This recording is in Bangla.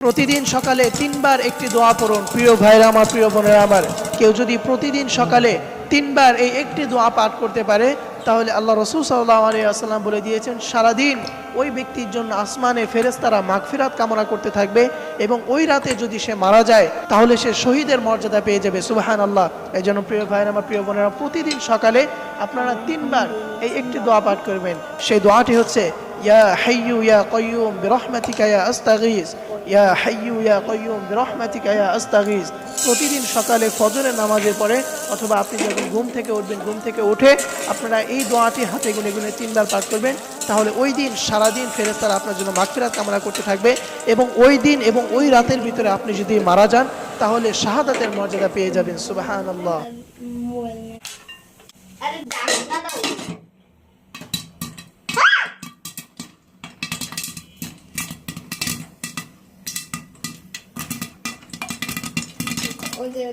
প্রতিদিন সকালে 3 বার একটি দোয়া পড়ুন। প্রিয় ভাইরা আমার, প্রিয় বোনেরা আমার, কেউ যদি প্রতিদিন সকালে 3 বার এই একটি দোয়া পাঠ করতে পারে, তাহলে আল্লাহ রাসূল সাল্লাল্লাহু আলাইহি ওয়াসাল্লাম বলে দিয়েছেন, সারাদিন ওই ব্যক্তির জন্য আসমানে ফেরেশতারা মাগফিরাত কামনা করতে থাকবে এবং ওই রাতে যদি সে মারা যায় তাহলে সে শহীদের মর্যাদা পেয়ে যাবে। সুবহানাল্লাহ। এই জন্য প্রিয় ভাইরা আমার, প্রিয় বোনেরা, প্রতিদিন সকালে আপনারা 3 বার এই একটি দোয়া পাঠ করবেন। সেই দোয়াটি হচ্ছে, ইয়া হাইয়্যু ইয়া কাইয়্যুম বিরহমাতিকা ইয়া আস্তাগীস, ইয়া হাইয়্যু ইয়া কাইয়্যুম বিরহমাতিকা ইয়া আস্তাগীস। প্রতিদিন সকালে ফজরের নামাজের পরে অথবা আপনি যখন ঘুম থেকে উঠবেন, ঘুম থেকে উঠে আপনারা এই দোয়াটি হাতে গুনে গুনে 3 বার পাঠ করবেন। তাহলে ওই দিন সারাদিন ফেরেশতারা আপনার জন্য মাগফিরাত কামনা করতে থাকবে এবং ওই দিন এবং ওই রাতের ভিতরে আপনি যদি মারা যান তাহলে শাহাদাতের মর্যাদা পেয়ে যাবেন। সুবহানাল্লাহ। ওই যে